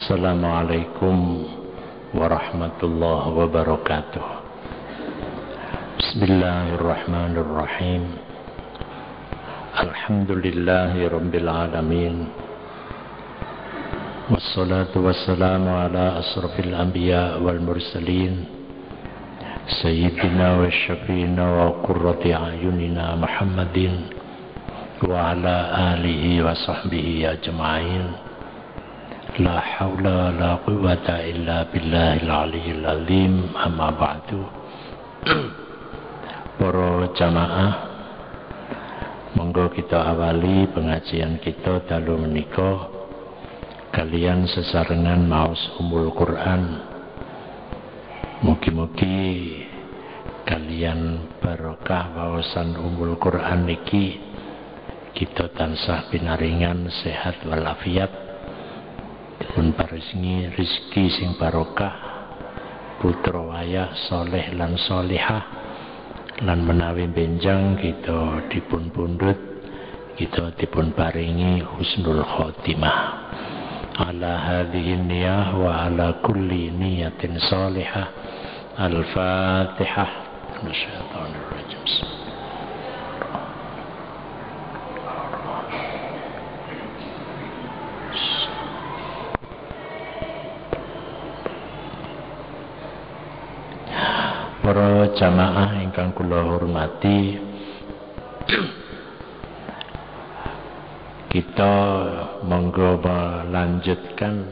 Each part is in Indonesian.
Assalamualaikum warahmatullahi wabarakatuh. Bismillahirrahmanirrahim. Alhamdulillahi rabbil alamin. Wassalatu wassalamu ala asrafil anbiya wal mursalin Sayyidina wa syafiina wa qurrati ayunina Muhammadin wa ala alihi wa sahbihi ajma'in. La hawla la quwwata illa billahil aliyyil azim. Amma ba'du. Para jamaah, monggo kita awali pengajian kita dalu menika kalian sesarengan maos Ummul Quran. Mugi-mugi kalian barokah wawasan Ummul Quran niki, kita tansah pinaringan sehat walafiat, pun paringi rezeki sing barokah, putra wayah soleh lan solihah, lan menawi benjang kita dipun pundhut, kita dipun paringi husnul khotimah. Ala hadhihi niyah wa ala kulli niyatin salihah. Al-Fatihah. Minasyaitonirrajim. Para jamaah ingkang kula hormati, kita monggo melanjutkan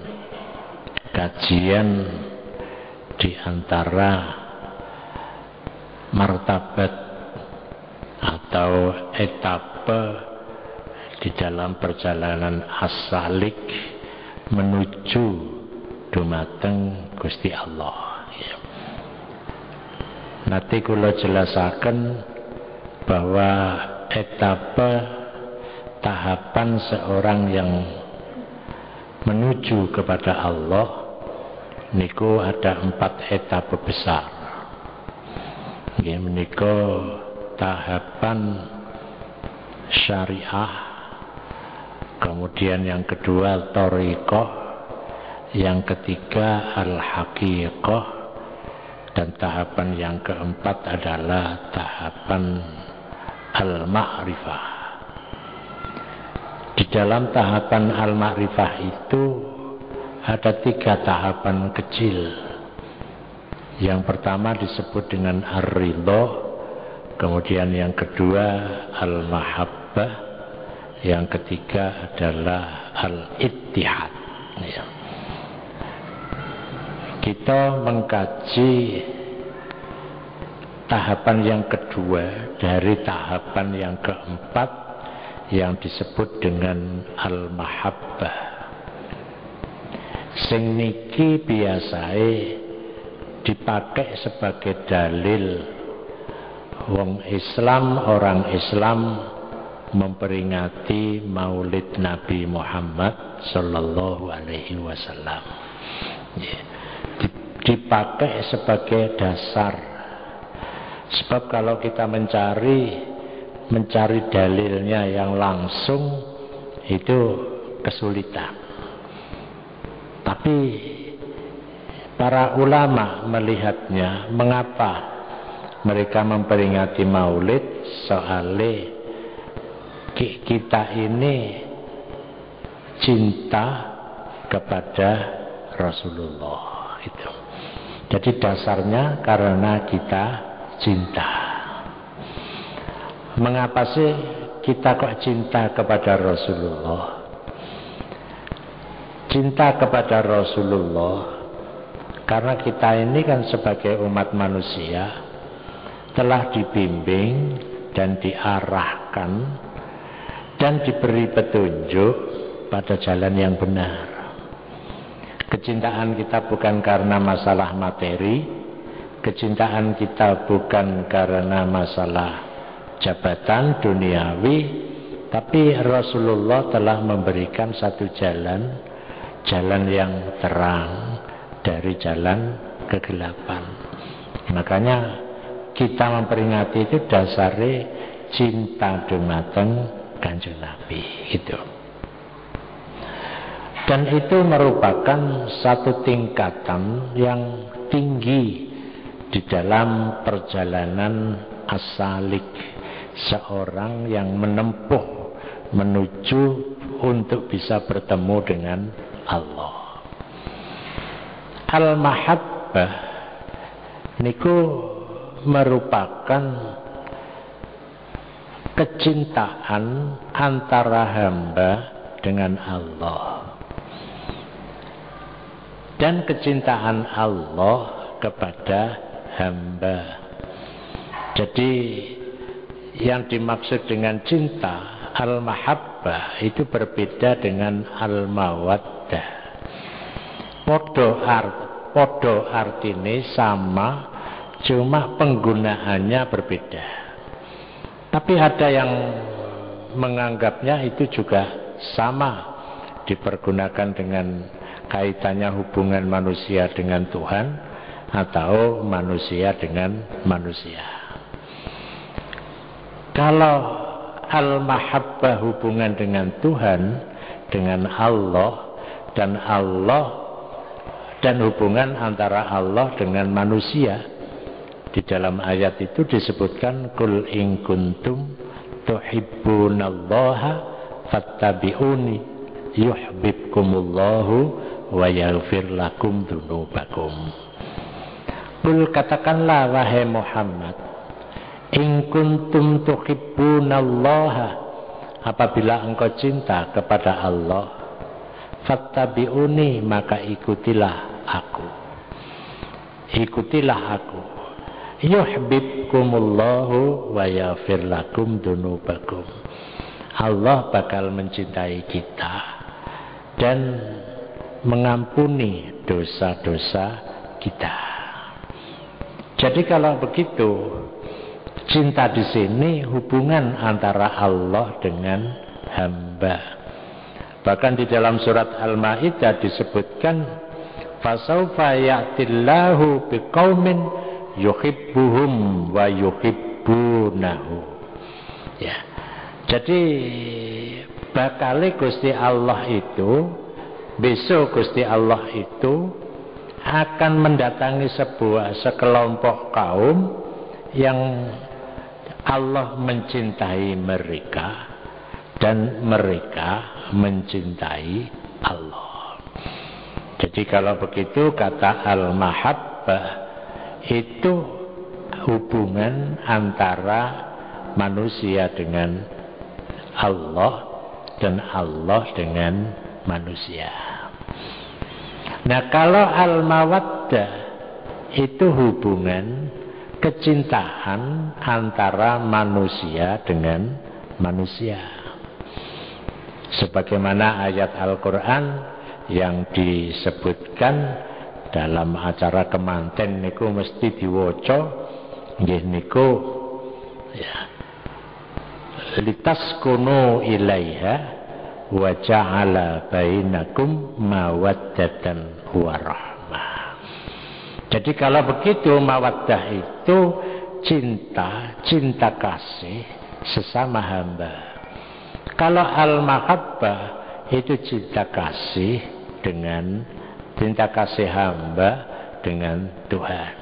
kajian di antara martabat atau etape di dalam perjalanan as-salik menuju dumateng Gusti Allah. Nanti kula jelasaken bahwa etape tahapan seorang yang menuju kepada Allah niku ada 4 etape besar. Nggih menika tahapan syariah, kemudian yang kedua thariqah, yang ketiga al-haqiqah, dan tahapan yang keempat adalah tahapan al-ma'rifah. Di dalam tahapan al-ma'rifah itu ada 3 tahapan kecil. Yang pertama disebut dengan ar-ridha, kemudian yang kedua al-mahabbah, yang ketiga adalah al-ittihad. Kita mengkaji tahapan yang kedua dari tahapan yang keempat yang disebut dengan al-mahabbah. Sing niki biasae dipakai sebagai dalil wong Islam, orang Islam memperingati Maulid Nabi Muhammad sallallahu alaihi wasallam. Dipakai sebagai dasar. Sebab kalau kita mencari dalilnya yang langsung itu kesulitan. Tapi para ulama melihatnya, mengapa mereka memperingati Maulid? Soalnya kita ini cinta kepada Rasulullah itu. Jadi dasarnya karena kita cinta. Mengapa sih kita kok cinta kepada Rasulullah? Cinta kepada Rasulullah karena kita ini kan sebagai umat manusia telah dibimbing dan diarahkan dan diberi petunjuk pada jalan yang benar. Kecintaan kita bukan karena masalah materi, kecintaan kita bukan karena masalah jabatan duniawi, tapi Rasulullah telah memberikan satu jalan yang terang dari jalan kegelapan. Makanya kita memperingati itu dasarnya cinta dumateng Kanjeng Nabi itu. Dan itu merupakan satu tingkatan yang tinggi di dalam perjalanan as-salik, seorang yang menempuh menuju untuk bisa bertemu dengan Allah. Al-mahabbah niku merupakan kecintaan antara hamba dengan Allah, dan kecintaan Allah kepada hamba. Jadi yang dimaksud dengan cinta al-mahabbah itu berbeda dengan al-mawaddah. Podo artine sama, cuma penggunaannya berbeda. Tapi ada yang menganggapnya itu juga sama, dipergunakan dengan kaitannya hubungan manusia dengan Tuhan atau manusia dengan manusia. Kalau al-mahabbah hubungan dengan Tuhan, dengan Allah, dan hubungan antara Allah dengan manusia, di dalam ayat itu disebutkan qul in kuntum tuhibbunallaha fattabi'uni yuhibbukumullahu wa yaghfir lakum dzunubakum. Qul, katakanlah wahai Muhammad, in kuntum tuhibbunallaha, apabila engkau cinta kepada Allah, fattabi'uni, maka ikutilah aku. Ikutilah aku. Yuhibbukumullahu wa yaghfir lakum dzunubakum. Allah bakal mencintai kita dan mengampuni dosa-dosa kita. Jadi kalau begitu, cinta di sini hubungan antara Allah dengan hamba. Bahkan di dalam surat Al-Maidah disebutkan, fasaufa ya'tillahu biqaumin yuhibbuhum wa yuhibbunahu. Ya. Jadi bakal Gusti Allah itu, besok Gusti Allah itu akan mendatangi sekelompok kaum yang Allah mencintai mereka dan mereka mencintai Allah. Jadi kalau begitu, kata al-mahabbah itu hubungan antara manusia dengan Allah dan Allah dengan manusia. Nah, kalau al-mawaddah itu hubungan kecintaan antara manusia dengan manusia. Sebagaimana ayat Al-Quran yang disebutkan dalam acara kemanten niku mesti diwaca nggih niku, ya, litaskunu ilaiha wa ja'ala bainakum mawaddatan wa rahmah. Jadi kalau begitu, mawaddah itu cinta kasih sesama hamba. Kalau al-mahabbah itu cinta kasih hamba dengan Tuhan.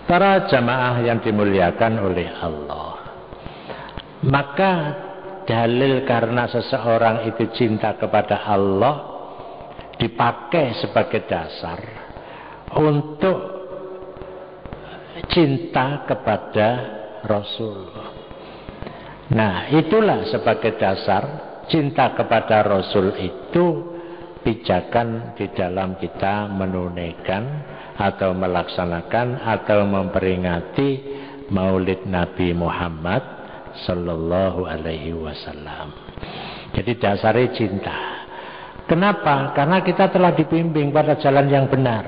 Para jamaah yang dimuliakan oleh Allah, maka dalil karena seseorang itu cinta kepada Allah dipakai sebagai dasar untuk cinta kepada Rasul. Nah, itulah sebagai dasar cinta kepada Rasul itu pijakan di dalam kita menunaikan atau melaksanakan atau memperingati Maulid Nabi Muhammad Sallallahu Alaihi Wasallam. Jadi dasarnya cinta. Kenapa? Karena kita telah dibimbing pada jalan yang benar.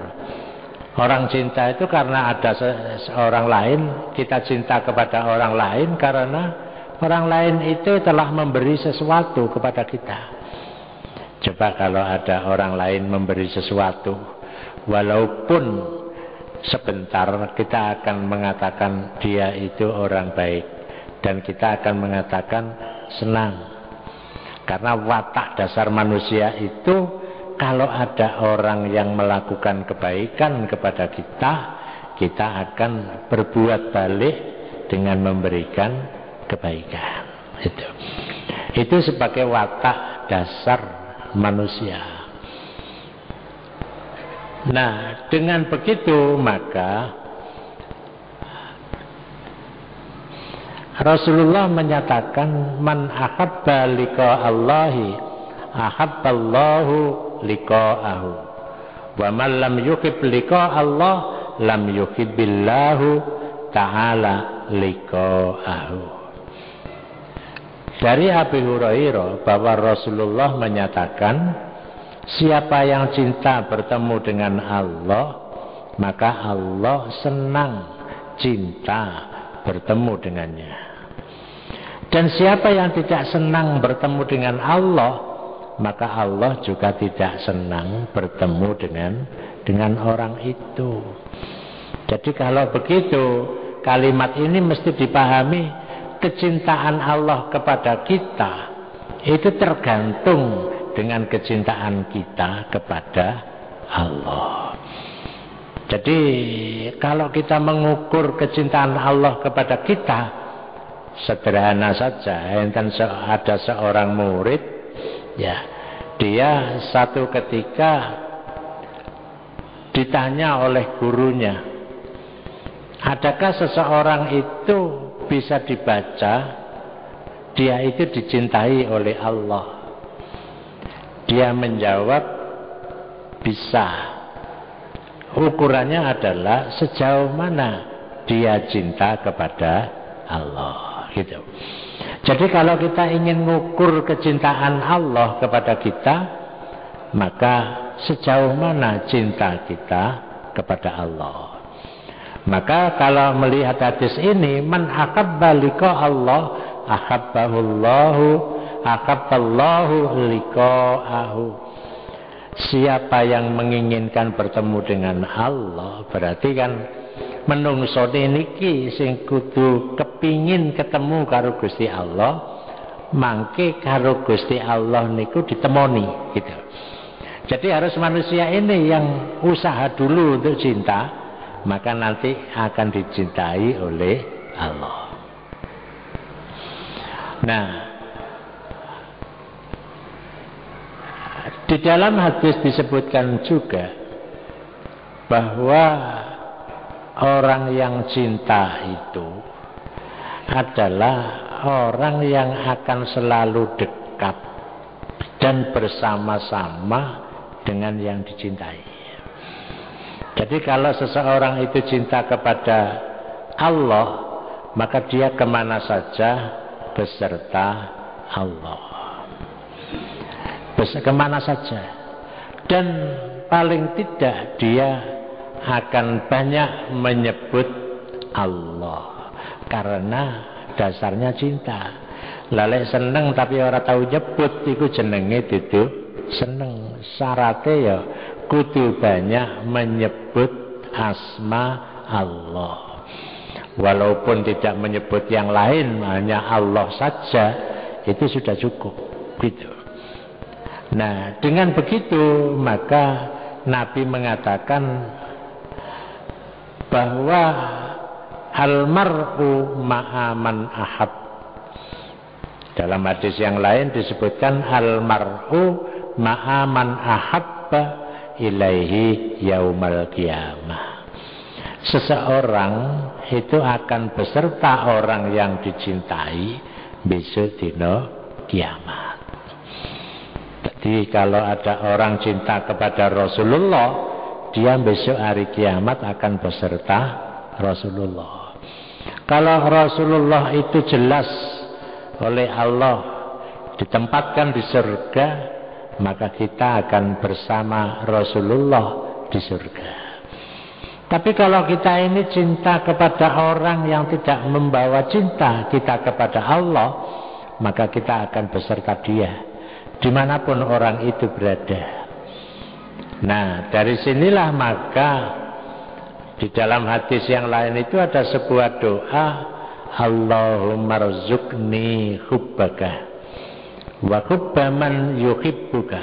Orang cinta itu karena ada seorang lain, kita cinta kepada orang lain karena orang lain itu telah memberi sesuatu kepada kita. Coba kalau ada orang lain memberi sesuatu, walaupun sebentar, kita akan mengatakan dia itu orang baik, dan kita akan mengatakan senang. Karena watak dasar manusia itu, kalau ada orang yang melakukan kebaikan kepada kita, kita akan berbuat balik dengan memberikan kebaikan. Itu sebagai watak dasar manusia. Nah, dengan begitu maka Rasulullah menyatakan, man ahabba liqa Allahi ahabballahu liqa'ahu, wa man lam yuhib liqa Allah lam yuhibbillahu ta'ala liqa'ahu. Dari Abi Hurairah bahwa Rasulullah menyatakan, siapa yang cinta bertemu dengan Allah, maka Allah senang cinta bertemu dengannya. Dan siapa yang tidak senang bertemu dengan Allah, maka Allah juga tidak senang bertemu dengan orang itu. Jadi kalau begitu, kalimat ini mesti dipahami, kecintaan Allah kepada kita itu tergantung dengan kecintaan kita kepada Allah. Jadi kalau kita mengukur kecintaan Allah kepada kita, sederhana saja. Ada seorang murid, ya, dia satu ketika ditanya oleh gurunya, adakah seseorang itu bisa dibaca dia itu dicintai oleh Allah? Dia menjawab, bisa. Ukurannya adalah sejauh mana dia cinta kepada Allah, gitu. Jadi kalau kita ingin mengukur kecintaan Allah kepada kita, maka sejauh mana cinta kita kepada Allah. Maka kalau melihat hadis ini, man ahabba liqa Allah ahabbahullahu ahabballahu liqa'ahu. Siapa yang menginginkan bertemu dengan Allah, berarti kan menungso niki sing kudu kepingin ketemu karo Gusti Allah, mangke karo Gusti Allah niku ditemoni, gitu. Jadi harus manusia ini yang usaha dulu untuk cinta, maka nanti akan dicintai oleh Allah. Nah, di dalam hadis disebutkan juga bahwa orang yang cinta itu adalah orang yang akan selalu dekat dan bersama-sama dengan yang dicintai. Jadi kalau seseorang itu cinta kepada Allah, maka dia kemana saja beserta Allah. Kemana saja. Dan paling tidak dia akan banyak menyebut Allah, karena dasarnya cinta. Lalek seneng tapi orang tahu nyebut, itu jenenge dudu seneng. Syaratnya ya kudu banyak menyebut asma Allah. Walaupun tidak menyebut yang lain, hanya Allah saja, itu sudah cukup, gitu. Nah, dengan begitu maka Nabi mengatakan bahwa almar'u ma'aman ahab. Dalam hadis yang lain disebutkan almar'u ma'aman ahabba ilaihi yaumal qiyamah. Seseorang itu akan beserta orang yang dicintai besok dina kiamat. Jadi kalau ada orang cinta kepada Rasulullah, dia besok hari kiamat akan beserta Rasulullah. Kalau Rasulullah itu jelas oleh Allah ditempatkan di surga, maka kita akan bersama Rasulullah di surga. Tapi kalau kita ini cinta kepada orang yang tidak membawa cinta kita kepada Allah, maka kita akan beserta dia dimanapun orang itu berada. Nah, dari sinilah maka di dalam hadis yang lain itu ada sebuah doa, Allahumma rzuqni hubbaka wa hubba man yuhibbuka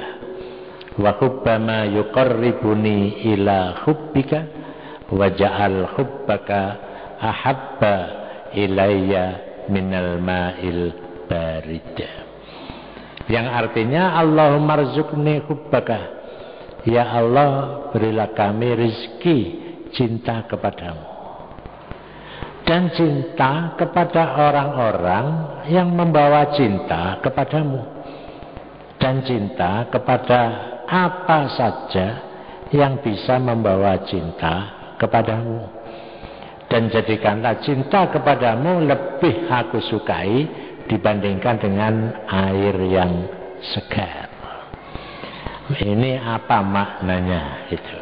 wa hubba ma yuqarribuni ila hubbika wa ja'al hubbaka ahabba ilayya minal ma'il barid. Yang artinya Allahumma rzuqni hubbaka, ya Allah berilah kami rizki cinta kepadamu dan cinta kepada orang-orang yang membawa cinta kepadamu dan cinta kepada apa saja yang bisa membawa cinta kepadamu, dan jadikanlah cinta kepadamu lebih aku sukai dibandingkan dengan air yang segar. Ini apa maknanya itu?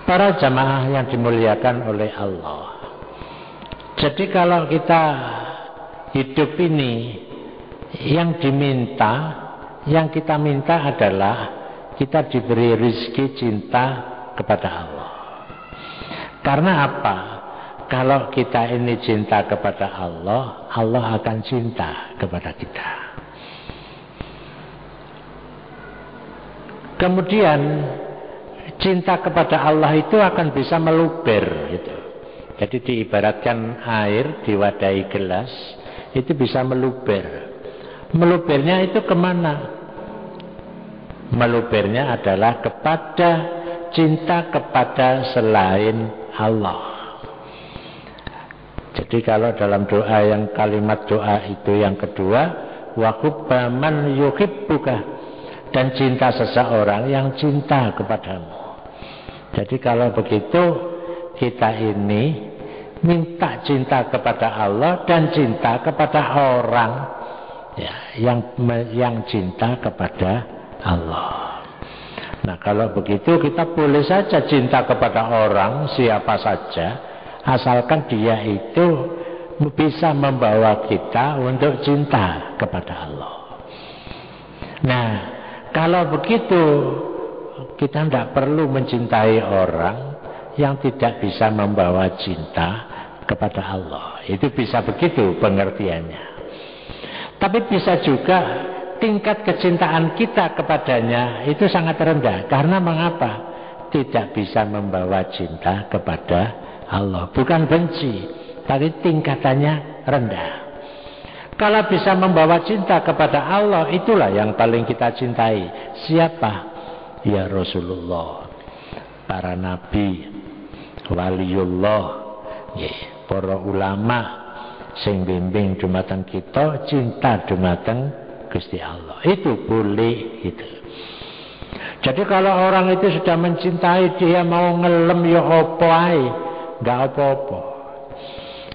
Para jamaah yang dimuliakan oleh Allah, jadi kalau kita hidup ini, yang diminta, yang kita minta adalah kita diberi rezeki cinta kepada Allah. Karena apa? Kalau kita ini cinta kepada Allah, Allah akan cinta kepada kita. Kemudian cinta kepada Allah itu akan bisa meluber gitu. Jadi diibaratkan air diwadahi gelas, itu bisa meluber. Melubernya itu kemana? Melubernya adalah kepada cinta kepada selain Allah. Jadi kalau dalam doa yang kalimat doa itu yang kedua, wa hubba man yuhibbuka, dan cinta seseorang yang cinta kepadamu. Jadi kalau begitu kita ini minta cinta kepada Allah dan cinta kepada orang ya, yang cinta kepada Allah. Nah kalau begitu kita boleh saja cinta kepada orang siapa saja, asalkan dia itu bisa membawa kita untuk cinta kepada Allah. Nah kalau begitu kita tidak perlu mencintai orang yang tidak bisa membawa cinta kepada Allah. Itu bisa begitu pengertiannya. Tapi bisa juga tingkat kecintaan kita kepadanya itu sangat rendah. Karena mengapa? Tidak bisa membawa cinta kepada Allah. Bukan benci, tapi tingkatannya rendah. Kalau bisa membawa cinta kepada Allah, itulah yang paling kita cintai. Siapa? Ya Rasulullah, para nabi, waliullah, para ulama sing bimbing dumateng kita cinta dumateng Gusti Allah. Itu boleh itu. Jadi kalau orang itu sudah mencintai, dia mau ngelem ya apa ae, enggak apa-apa.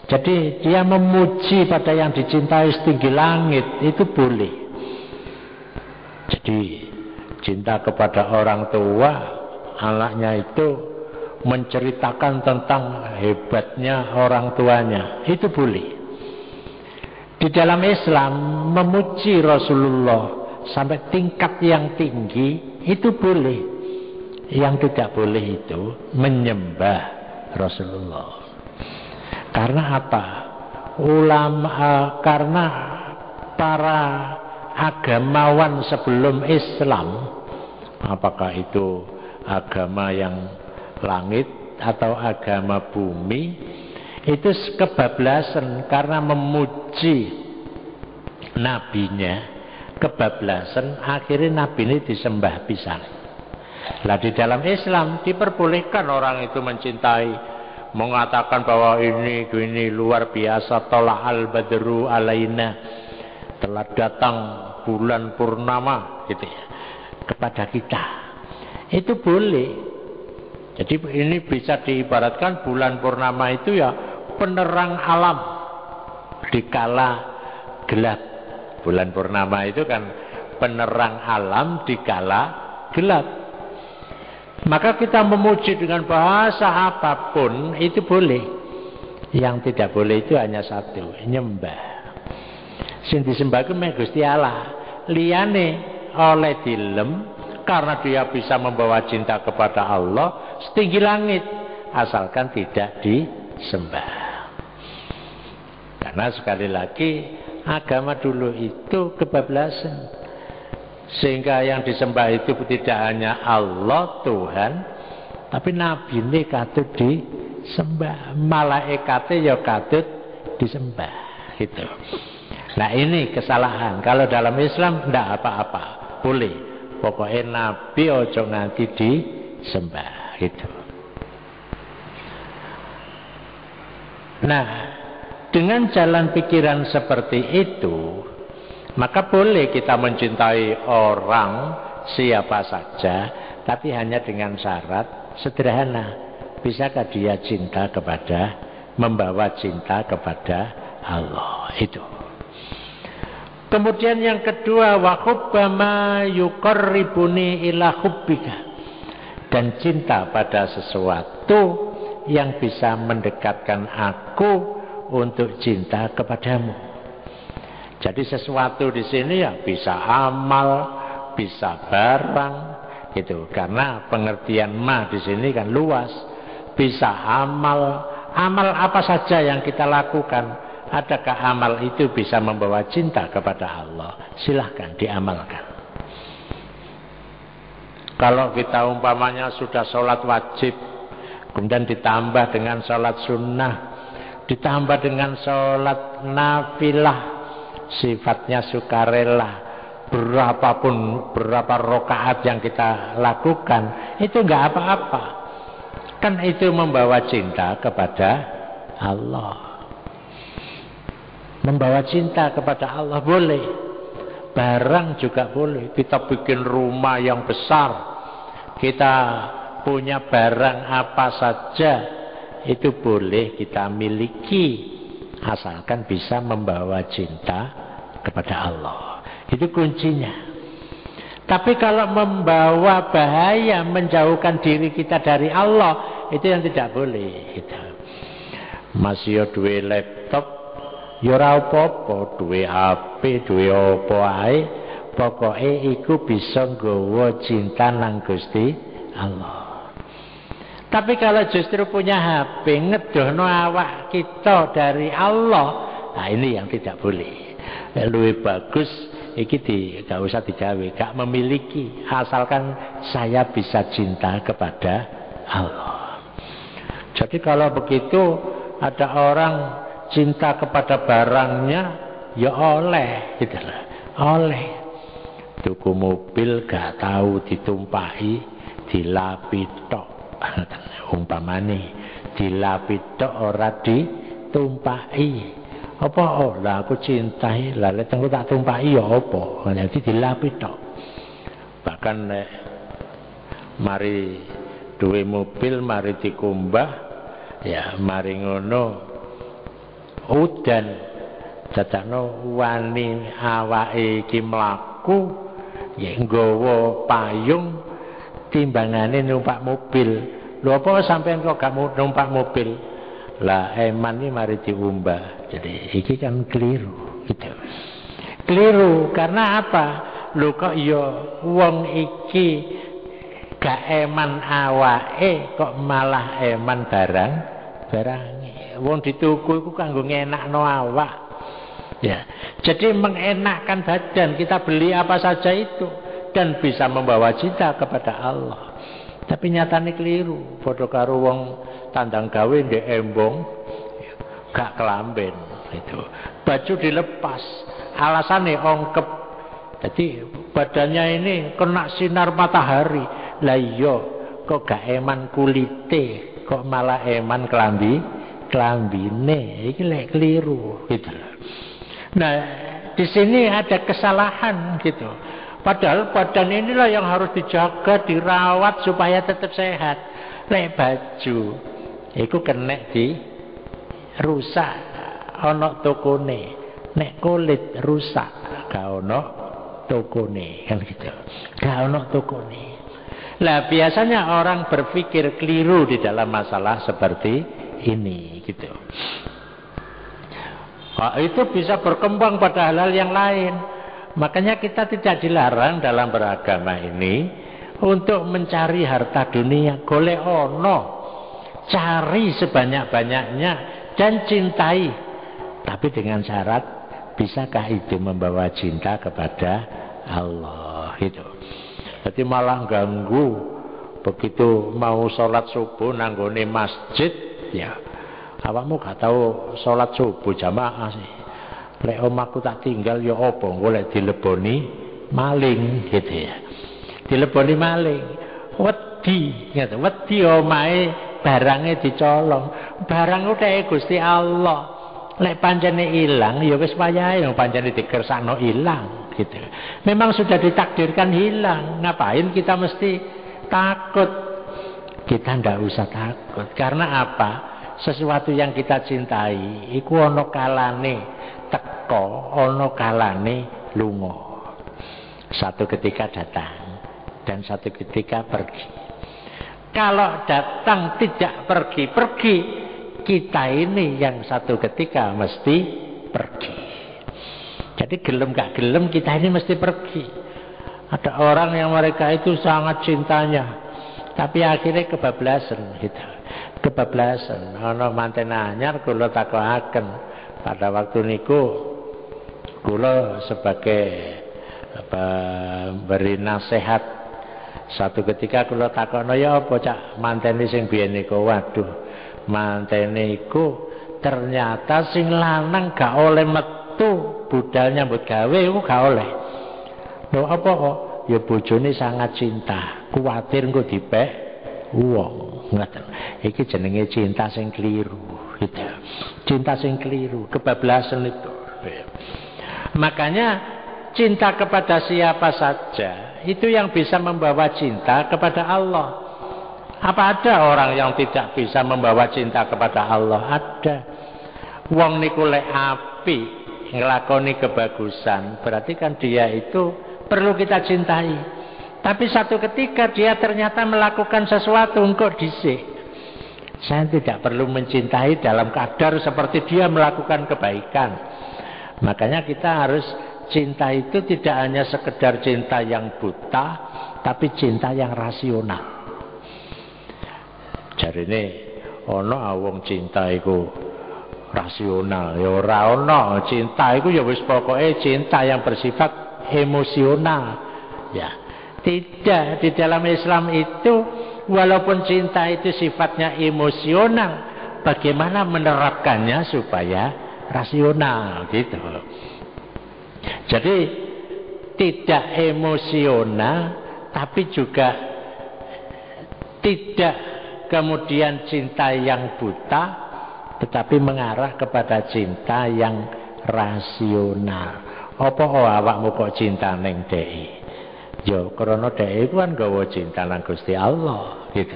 Jadi dia memuji pada yang dicintai setinggi langit, itu boleh. Jadi cinta kepada orang tua, anaknya itu menceritakan tentang hebatnya orang tuanya, itu boleh. Di dalam Islam memuji Rasulullah sampai tingkat yang tinggi itu boleh. Yang tidak boleh itu menyembah Rasulullah. Karena apa? Karena para agamawan sebelum Islam, apakah itu agama yang langit atau agama bumi, itu kebablasan karena memuji nabinya, kebablasan akhirnya nabi ini disembah pisan. Lah di dalam Islam diperbolehkan orang itu mencintai, mengatakan bahwa ini luar biasa, tola al badru alaina, telah datang bulan purnama gitu ya, kepada kita. Itu boleh. Jadi ini bisa diibaratkan bulan purnama itu ya penerang alam di kala gelap. Bulan purnama itu kan penerang alam di kala gelap. Maka kita memuji dengan bahasa apapun itu boleh. Yang tidak boleh itu hanya satu, nyembah. Sing disembah ku mek Gusti Allah. Liyane oleh dilem karena dia bisa membawa cinta kepada Allah setinggi langit, asalkan tidak disembah. Karena sekali lagi agama dulu itu kebablasan. Sehingga yang disembah itu tidak hanya Allah Tuhan, tapi Nabi ini katut disembah, malaikatnya ya katut disembah gitu. Nah ini kesalahan. Kalau dalam Islam tidak apa-apa, boleh. Pokoknya Nabi ojo nganti disembah gitu. Nah, dengan jalan pikiran seperti itu, maka boleh kita mencintai orang siapa saja, tapi hanya dengan syarat sederhana. Bisakah dia cinta kepada, membawa cinta kepada Allah? Itu. Kemudian yang kedua, wa hubbama yuqarribuni ila hubbika, dan cinta pada sesuatu yang bisa mendekatkan aku untuk cinta kepadamu. Jadi sesuatu di sini ya bisa amal, bisa barang, gitu. Karena pengertian ma di sini kan luas. Bisa amal, amal apa saja yang kita lakukan. Adakah amal itu bisa membawa cinta kepada Allah? Silahkan diamalkan. Kalau kita umpamanya sudah sholat wajib, kemudian ditambah dengan sholat sunnah, ditambah dengan sholat nafilah, sifatnya sukarela, berapa rakaat yang kita lakukan, itu enggak apa-apa. Kan itu membawa cinta kepada Allah. Membawa cinta kepada Allah boleh. Barang juga boleh. Kita bikin rumah yang besar, kita punya barang apa saja, itu boleh kita miliki, asalkan bisa membawa cinta kepada Allah. Itu kuncinya. Tapi kalau membawa bahaya, menjauhkan diri kita dari Allah, itu yang tidak boleh gitu. Masih duwe laptop, ya ora apa-apa, duwe HP, duwe apa ae, pokoke iku bisa nggawa cinta nang Gusti Allah. Tapi kalau justru punya HP, ngedohno awak kita dari Allah, nah ini yang tidak boleh. Luwih bagus iki gak usah digawe, gak memiliki, asalkan saya bisa cinta kepada Allah. Jadi kalau begitu ada orang cinta kepada barangnya, ya oleh gitu lah. Oleh tuku mobil gak tahu ditumpahi, dilapi tok. Umpamane dilapi tok ora ditumpahi. Apa lah aku cintai, lah lek tengku tak tumpahi ya apa? Jadi dilapi tok. Bahkan nek mari duwe mobil, mari dikumbah, ya mari ngono udan dadakno wani awake iki mlaku, ya nggawa payung timbangane numpak mobil. Lho apa sampean kok gak numpak mobil? Lah eman ini mari diumbah. Jadi iki kan keliru gitu. Keliru karena apa? Lho kok ya wong iki gak eman awake kok malah eman barange. Wong dituku iku kanggo ngenakno awak. Ya. Jadi mengenakkan badan, kita beli apa saja itu dan bisa membawa cinta kepada Allah. Tapi nyatane keliru. Padha karo wong tandang gawe ndek embong gak kelamben itu. Baju dilepas, alasannya ongkep. Jadi badannya ini kena sinar matahari. Lah iya, kok gak eman kulite, kok malah eman klambine. Iki lek keliru gitu. Nah, di sini ada kesalahan gitu. Padahal badan inilah yang harus dijaga, dirawat supaya tetap sehat. Lek baju iku kena di rusak ana tokone. Nek kulit rusak gak ana tokone kan gitu. Gak ana tokone. Lah biasanya orang berpikir keliru di dalam masalah seperti ini gitu. Itu bisa berkembang pada hal-hal yang lain. Makanya kita tidak dilarang dalam beragama ini untuk mencari harta dunia. Golek ono, cari sebanyak-banyaknya dan cintai, tapi dengan syarat Bisakah itu membawa cinta kepada Allah? Itu. Jadi malah ganggu. Begitu mau sholat subuh nanggone masjid, ya awakmu gak tahu sholat subuh jamaah sih. Lek omaku tak tinggal ya apa, golek dileboni maling gitu ya. Dileboni maling, wedi, gitu. Wedi omahe barangnya dicolong. Barang udah Gusti Allah. Lek pancene ilang, ya wis wayahe pancene dikersakno ilang gitu. Memang sudah ditakdirkan hilang. Ngapain kita mesti takut? Kita ndak usah takut. Karena apa? Sesuatu yang kita cintai iku ana kalane teko, ana kalane lunga. Satu ketika datang dan satu ketika pergi. Kalau datang tidak pergi, kita ini yang satu ketika mesti pergi. Jadi gelem gak gelem kita ini mesti pergi. Ada orang yang mereka itu sangat cintanya, tapi akhirnya kebablasan gitu. Kebablasan. Ana manten anyar kula takokaken pada waktu niku kula sebagai beri nasihat. Satu ketika kula takono ya apa cak mantene sing biyen niku, waduh mantene iku ternyata sing lanang gak oleh metu budal nyambut gawe iku gak oleh. Lho apa kok? Ya bojone sangat cinta, kuwatir engko dipek wong. Ngoten. Iki jenenge cinta sing keliru, gitu. Cinta sing keliru, kebablasan itu. Makanya cinta kepada siapa saja itu yang bisa membawa cinta kepada Allah. Apa ada orang yang tidak bisa membawa cinta kepada Allah? Ada. Wong niku lek api nglakoni kebagusan, berarti kan dia itu perlu kita cintai. Tapi satu ketika dia ternyata melakukan sesuatu engkau dhisik. Saya tidak perlu mencintai dalam kadar seperti dia melakukan kebaikan. Makanya kita harus cinta itu tidak hanya sekedar cinta yang buta, tapi cinta yang rasional. Jarine ana wong cinta iku rasional, ya ora ana. Cinta iku ya wis pokoke cinta yang bersifat emosional. Ya, tidak. Di dalam Islam itu walaupun cinta itu sifatnya emosional, bagaimana menerapkannya supaya rasional gitu. Jadi tidak emosional, tapi juga tidak kemudian cinta yang buta, tetapi mengarah kepada cinta yang rasional. Apa awakmu kok cinta ning dhek? Ya karena dhek itu kan gawa cinta nang Gusti Allah gitu.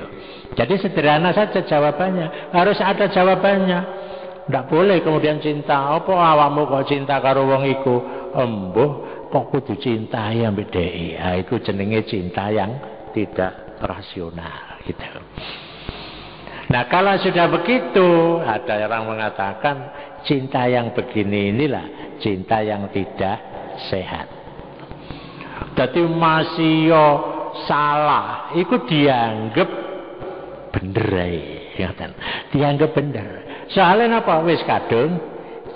Jadi sederhana saja jawabannya. Harus ada jawabannya. Ndak boleh kemudian cinta. Apa awakmu kok cinta karo wong iku? Embuh kok kudu cintai ambek dhek. Ah itu jenenge cinta yang tidak rasional gitu. Nah kalau sudah begitu, ada orang mengatakan cinta yang begini inilah cinta yang tidak sehat. Jadi masih salah, itu dianggap bener ya, dianggap bener. Soalnya apa? Wis kadung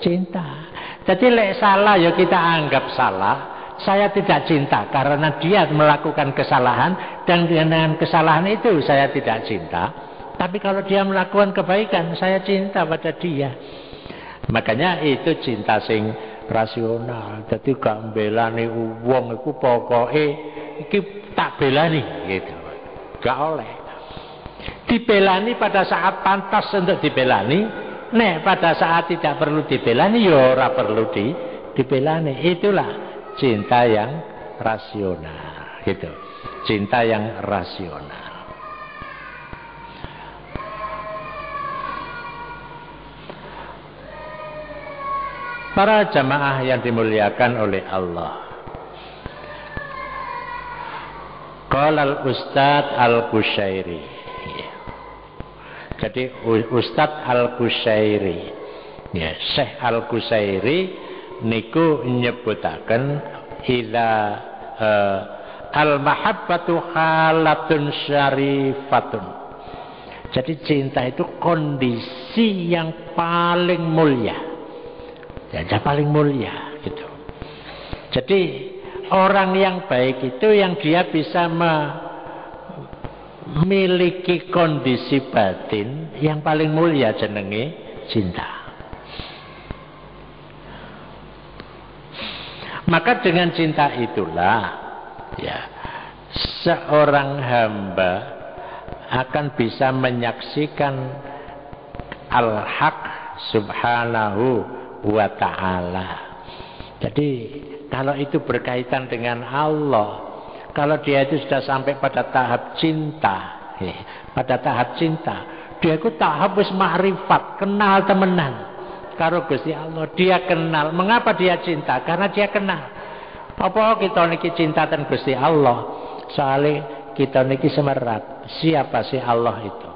cinta. Jadi lek salah ya kita anggap salah. Saya tidak cinta karena dia melakukan kesalahan, dan dengan kesalahan itu saya tidak cinta. Tapi kalau dia melakukan kebaikan, saya cinta pada dia. Makanya itu cinta sing rasional. Jadi gak mbelani wong iku pokoke iki tak belani gitu. Gak oleh. Dibelani pada saat pantas untuk dibelani, nek pada saat tidak perlu dibelani ya ora perlu dibelani. Itulah cinta yang rasional gitu. Cinta yang rasional. Para jamaah yang dimuliakan oleh Allah. Qala al-Ustadz Al-Qushairi. Jadi Ustadz Al-Qushairi, ya, Syekh Al-Qushairi niku nyebutaken ila al-mahabbatu halatun syarifatun. Jadi cinta itu kondisi yang paling mulia. Yang paling mulia Jadi orang yang baik itu yang dia bisa memiliki kondisi batin yang paling mulia jenenge cinta. Maka dengan cinta itulah ya seorang hamba akan bisa menyaksikan al-haq subhanahu wa ta'ala. Jadi kalau itu berkaitan dengan Allah, kalau dia itu sudah sampai pada tahap cinta, dia itu tahap wis makrifat, kenal temenan karo Gusti Allah. Dia kenal. Mengapa dia cinta? Karena dia kenal. Apa kita niki cinta ten Gusti Allah? Soalnya kita niki semerat. Siapa sih Allah itu?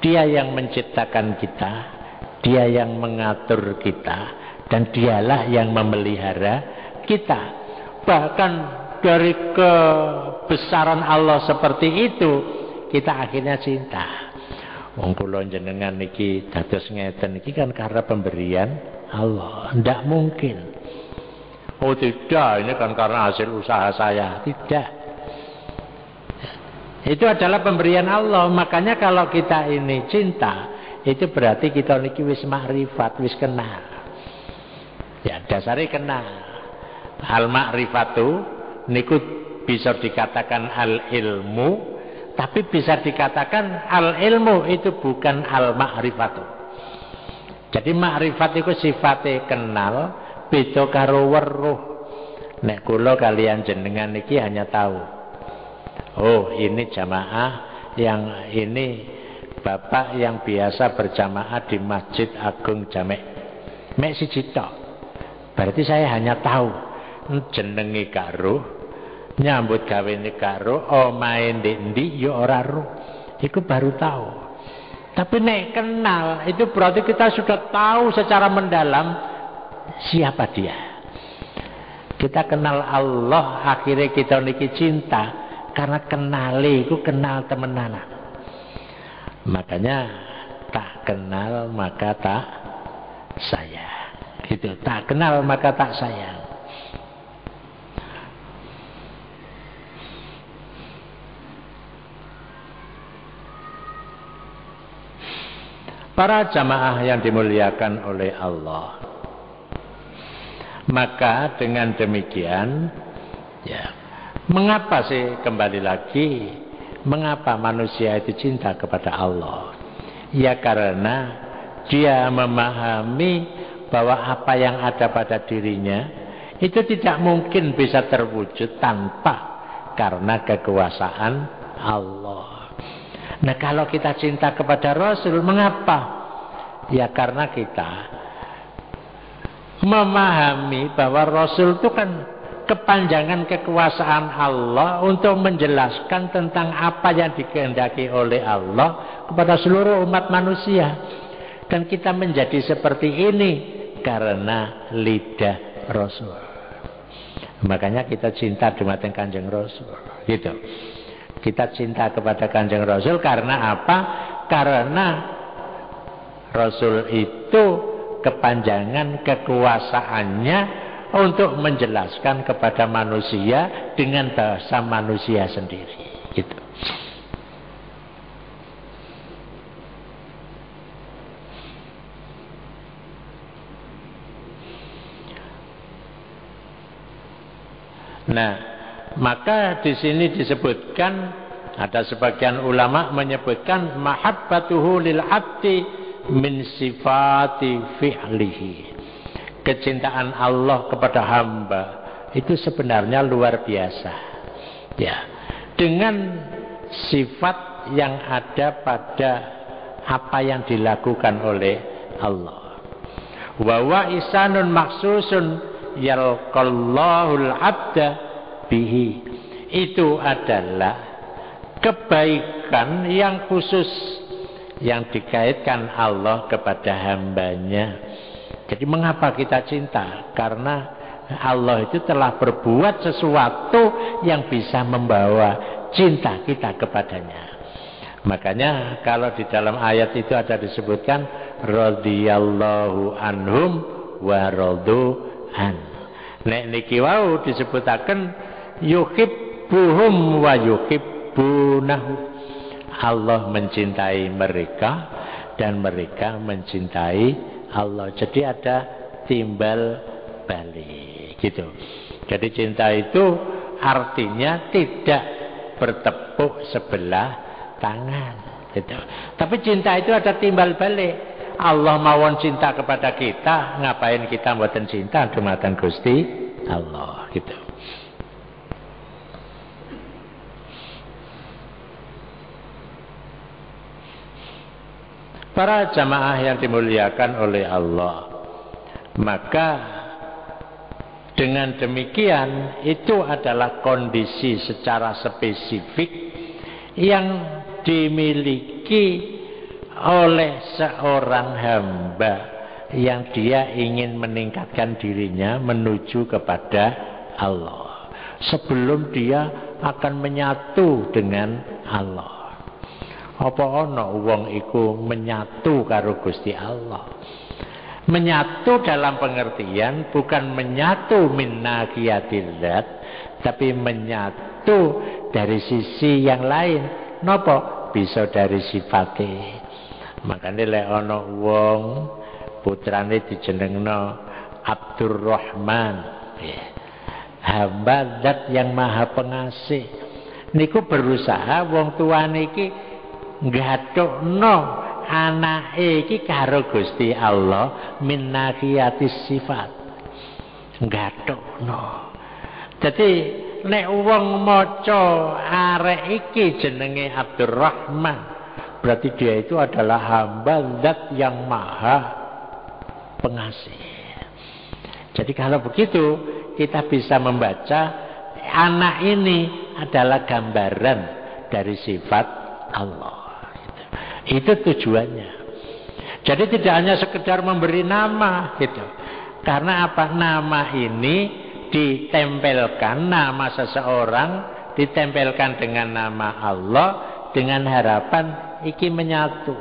Dia yang menciptakan kita, dia yang mengatur kita, dan dialah yang memelihara kita. Bahkan dari kebesaran Allah seperti itu, kita akhirnya cinta. Wong kula jenengan niki dados ngeten iki kan karena pemberian Allah. Ndak mungkin. Oh tidak, ini kan karena hasil usaha saya. Tidak. Itu adalah pemberian Allah. Makanya kalau kita ini cinta, itu berarti kita niki wis makrifat, wis kenal. Ya dasarnya kenal. Al makrifatu niku bisa dikatakan al ilmu, tapi bisa dikatakan al ilmu itu bukan al makrifatu. Jadi makrifat itu sifatnya kenal, beda karo weruh. Nek kula kalian jenengan niki hanya tahu, oh ini jamaah, yang ini bapak yang biasa berjamaah di Masjid Agung Jamek. Mek siji tok. Berarti saya hanya tahu jenenge karo, nyambut gawene karo, omahe ndi ya ora roh. Iku baru tahu. Tapi nek kenal itu berarti kita sudah tahu secara mendalam siapa dia. Kita kenal Allah, akhirnya kita niki cinta karena kenali iku kenal temenan. Makanya tak kenal maka tak sayang. Gitu, tak kenal maka tak sayang. Para jamaah yang dimuliakan oleh Allah, maka dengan demikian ya, mengapa sih kembali lagi, mengapa manusia itu cinta kepada Allah? Ya karena dia memahami bahwa apa yang ada pada dirinya itu tidak mungkin bisa terwujud tanpa karena kekuasaan Allah. Nah kalau kita cinta kepada Rasul, mengapa? Ya karena kita memahami bahwa Rasul itu kan kepanjangan kekuasaan Allah untuk menjelaskan tentang apa yang dikehendaki oleh Allah kepada seluruh umat manusia. Dan kita menjadi seperti ini karena lidah Rasul. Makanya kita cinta dumateng Kanjeng Rasul. Gitu. Kita cinta kepada Kanjeng Rasul karena apa? Karena Rasul itu kepanjangan kekuasaannya untuk menjelaskan kepada manusia dengan bahasa manusia sendiri. Gitu. Nah, maka di sini disebutkan, ada sebagian ulama menyebutkan mahabbatuhu lil abdi min sifati fi'lihi. Kecintaan Allah kepada hamba itu sebenarnya luar biasa. Ya, dengan sifat yang ada pada apa yang dilakukan oleh Allah. Wa wa isanun maksusun yalqallahul abda bihi. Itu adalah kebaikan yang khusus yang dikaitkan Allah kepada hambanya. Jadi mengapa kita cinta? Karena Allah itu telah berbuat sesuatu yang bisa membawa cinta kita kepadanya. Makanya kalau di dalam ayat itu ada disebutkan radhiyallahu anhum wa radu an. Nek niki wau disebutaken yuhibbuhum wa yuhibbunahu. Allah mencintai mereka dan mereka mencintai Allah. Jadi ada timbal balik gitu. Jadi cinta itu artinya tidak bertepuk sebelah tangan gitu. Tapi cinta itu ada timbal balik. Allah mawon cinta kepada kita, ngapain kita mboten cinta dumateng Gusti Allah gitu. Para jamaah yang dimuliakan oleh Allah, maka dengan demikian itu adalah kondisi secara spesifik yang dimiliki oleh seorang hamba yang dia ingin meningkatkan dirinya menuju kepada Allah sebelum dia akan menyatu dengan Allah. Apa ana wong iku menyatu karo Gusti Allah? Menyatu dalam pengertian bukan menyatu min nahiyatillah, tapi menyatu dari sisi yang lain. Napa? Bisa dari sifatnya. Makanya lek ana wong putrane dijenengno Abdurrahman, hamba zat yang maha pengasih. Niku berusaha wong tuane iki nggathukno anake iki karo Gusti Allah min nahiyatis sifat. Nggathukno. Dadi nek wong maca arek iki jenenge Abdurrahman, berarti dia itu adalah hamba zat yang maha pengasih. Jadi kalau begitu kita bisa membaca anak ini adalah gambaran dari sifat Allah. Itu tujuannya. Jadi tidak hanya sekedar memberi nama gitu. Karena apa? Nama ini ditempelkan, nama seseorang ditempelkan dengan nama Allah dengan harapan iki menyatu.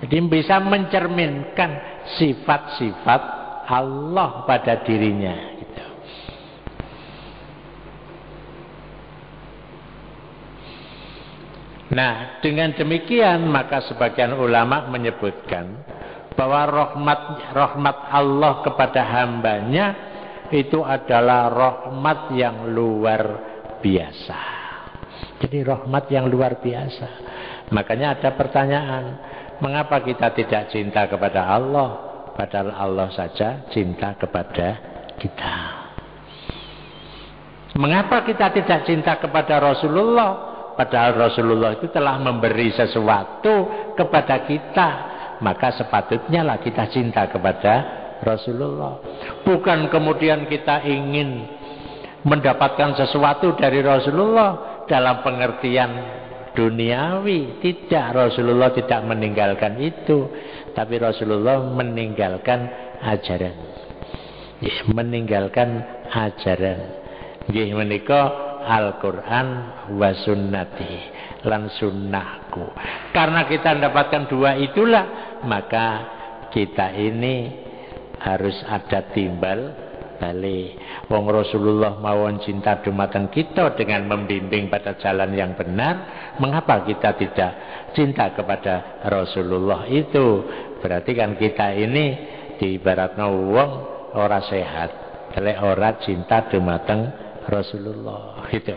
Jadi bisa mencerminkan sifat-sifat Allah pada dirinya gitu. Nah, dengan demikian maka sebagian ulama menyebutkan bahwa rahmat Allah kepada hambanya itu adalah rahmat yang luar biasa. Jadi rahmat yang luar biasa. Makanya ada pertanyaan, mengapa kita tidak cinta kepada Allah, padahal Allah saja cinta kepada kita? Mengapa kita tidak cinta kepada Rasulullah, padahal Rasulullah itu telah memberi sesuatu kepada kita? Maka sepatutnya lah kita cinta kepada Rasulullah. Bukan kemudian kita ingin mendapatkan sesuatu dari Rasulullah dalam pengertian duniawi. Tidak, Rasulullah tidak meninggalkan itu, tapi Rasulullah meninggalkan ajaran. Meninggalkan ajaran. Nggih menika Al-Qur'an wa sunnati, lan sunnahku. Karena kita mendapatkan dua itulah, maka kita ini harus ada timbal balik. Wong Rasulullah mawon cinta dumateng kita dengan membimbing pada jalan yang benar, mengapa kita tidak cinta kepada Rasulullah itu? Berarti kan kita ini diibaratna wong ora sehat, lek ora cinta dumateng Rasulullah itu.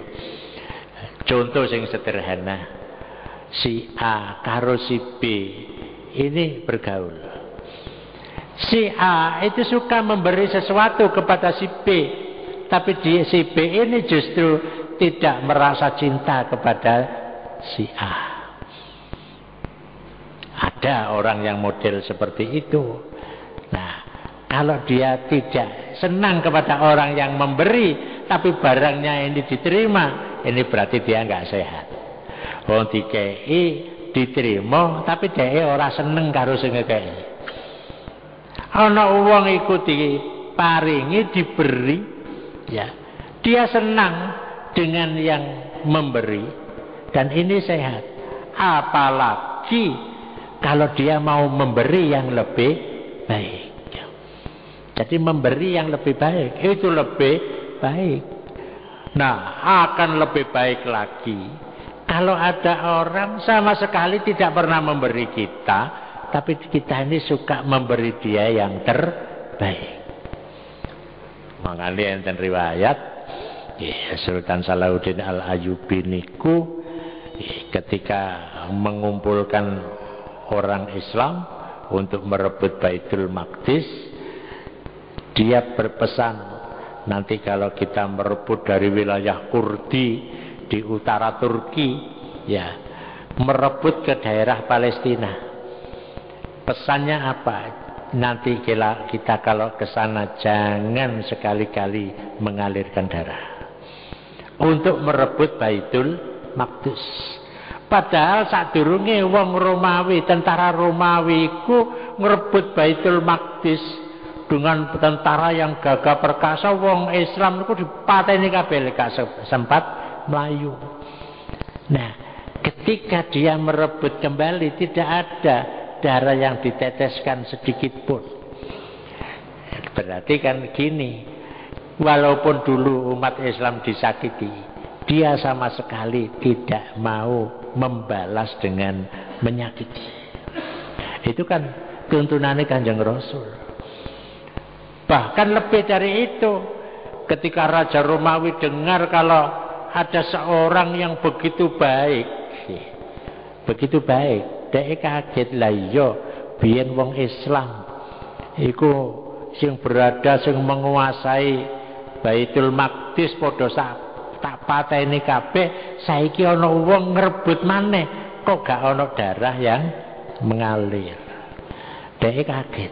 Contoh yang sederhana, si A karo si B ini bergaul. Si A itu suka memberi sesuatu kepada si B, tapi si B ini justru tidak merasa cinta kepada si A. Ada orang yang model seperti itu. Nah, kalau dia tidak senang kepada orang yang memberi, tapi barangnya ini diterima, ini berarti dia nggak sehat. Wong dikei diterima, tapi dia ora seneng karo sing ngekei. Ana wong iku diparingi, diberi, ya, dia senang dengan yang memberi, dan ini sehat. Apalagi kalau dia mau memberi yang lebih baik. Jadi memberi yang lebih baik itu lebih baik. Nah, akan lebih baik lagi kalau ada orang sama sekali tidak pernah memberi kita, tapi kita ini suka memberi dia yang terbaik. Makanya enten riwayat Sultan Salahuddin Al-Ayyubi niku ketika mengumpulkan orang Islam untuk merebut Baitul Maqdis, dia berpesan, nanti kalau kita merebut dari wilayah Kurdi di utara Turki, ya, merebut ke daerah Palestina. Pesannya apa? Nanti kita kalau ke sana jangan sekali-kali mengalirkan darah untuk merebut Baitul Maqdis. Padahal sadurunge wong Romawi, tentara Romawi ku ngerebut Baitul Maqdis dengan tentara yang gagah perkasa, wong Islam itu dipateni kabeh gak sempat melayu. Nah, ketika dia merebut kembali tidak ada darah yang diteteskan sedikit pun. Berarti kan gini, walaupun dulu umat Islam disakiti, dia sama sekali tidak mau membalas dengan menyakiti. Itu kan tuntunannya Kanjeng Rasul. Bahkan lebih dari itu, ketika Raja Romawi dengar kalau ada seorang yang begitu baik, dia kaget lah, iya biyen wong Islam iku sing berada sing menguasai Baitul Maqdis padha tak pateni kabeh, saiki ana wong ngrebut maneh kok gak ana darah yang mengalir. Dia kaget.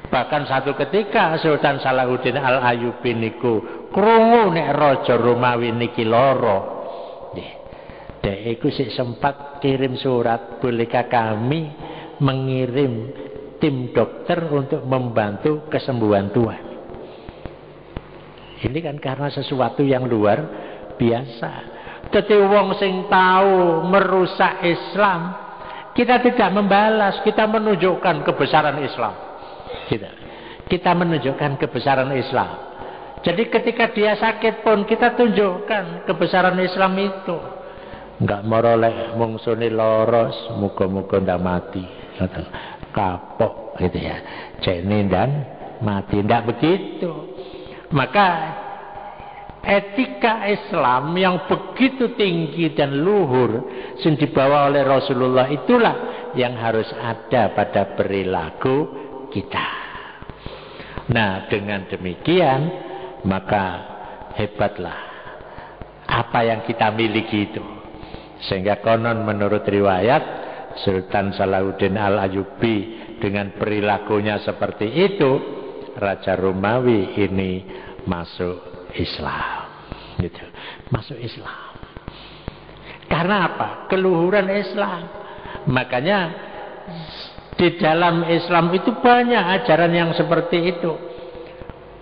Bahkan satu ketika Sultan Salahuddin Al-Ayyubi niku krungu nek Raja Romawi niki lara. Dia iku sik sempat kirim surat, bolehkah kami mengirim tim dokter untuk membantu kesembuhan Tuhan. Ini kan karena sesuatu yang luar biasa. Jadi wong sing tahu merusak Islam, kita tidak membalas, kita menunjukkan kebesaran Islam. Kita menunjukkan kebesaran Islam. Jadi ketika dia sakit pun kita tunjukkan kebesaran Islam itu. Enggak meroleh mungsune loros, muga-muga ndak mati. Kapok gitu ya. Jene dan mati, ndak begitu. Maka etika Islam yang begitu tinggi dan luhur yang dibawa oleh Rasulullah itulah yang harus ada pada perilaku kita. Nah, dengan demikian maka hebatlah apa yang kita miliki itu. Sehingga konon menurut riwayat Sultan Salahuddin Al-Ayyubi dengan perilakunya seperti itu, Raja Romawi ini masuk Islam, gitu. Masuk Islam. Karena apa? Keluhuran Islam. Makanya di dalam Islam itu banyak ajaran yang seperti itu.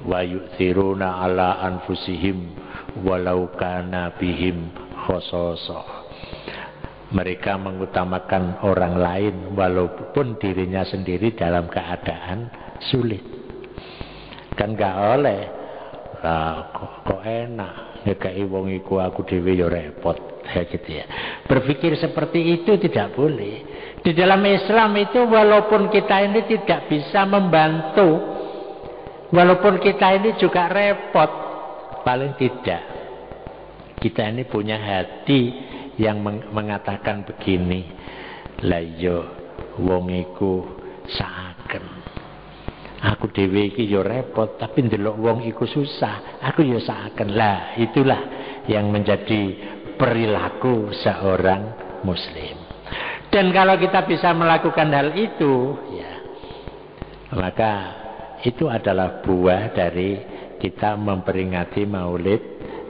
Wa yu'thiruna ala anfusihim walau kana bihim khososo. Mereka mengutamakan orang lain walaupun dirinya sendiri dalam keadaan sulit. Kan gak oleh kok enak ngekei wong iku aku dhewe ya repot, kayak gitu ya. Berpikir seperti itu tidak boleh. Di dalam Islam itu walaupun kita ini tidak bisa membantu, walaupun kita ini juga repot, paling tidak kita ini punya hati yang mengatakan begini, la yo wong iku saaken, aku dhewe iki yo repot tapi ndelok wong iku susah, aku yo saaken. Lah itulah yang menjadi perilaku seorang muslim. Dan kalau kita bisa melakukan hal itu, ya, maka itu adalah buah dari kita memperingati Maulid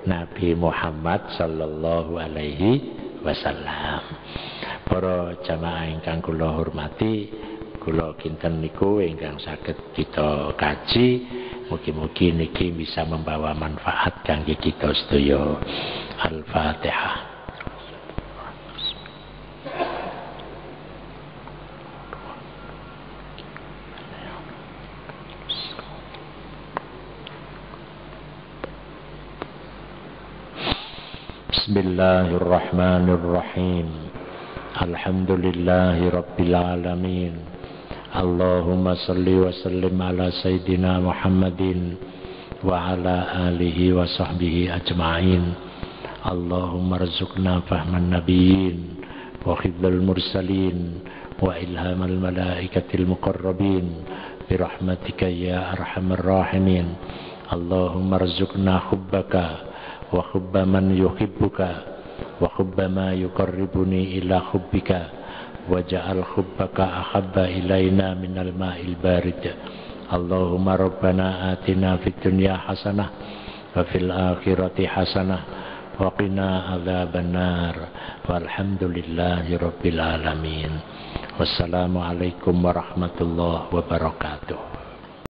Nabi Muhammad sallallahu alaihi wasallam. Para jamaah ingkang kula hormati, kula kinten niku ingkang saged kita kaji, mugi-mugi niki bisa membawa manfaat kangge kita sedaya. Al-Fatihah. Bismillahirrahmanirrahim. Alhamdulillahi Rabbil Alamin. Allahumma salli wa sallim ala Sayyidina Muhammadin wa ala alihi wa sahbihi ajma'in. Allahumma rzuqna fahman nabiyyin wa khidbal mursalin wa ilhamal malaikatil muqarrabin birahmatika ya arhamar rahimin. Allahumma rzuqna hubbaka wa hubba man yuhibbuka wa hubba ma yuqarribuni ila hubbika waja'al hubbaka ahabba ilaina minal ma'il barid. Allahumma rabbana atina fid dunya hasanah wa fil akhirati hasanah wa qina adzabannar. Walhamdulillahi rabbil alamin. Wassalamualaikum warahmatullahi wabarakatuh.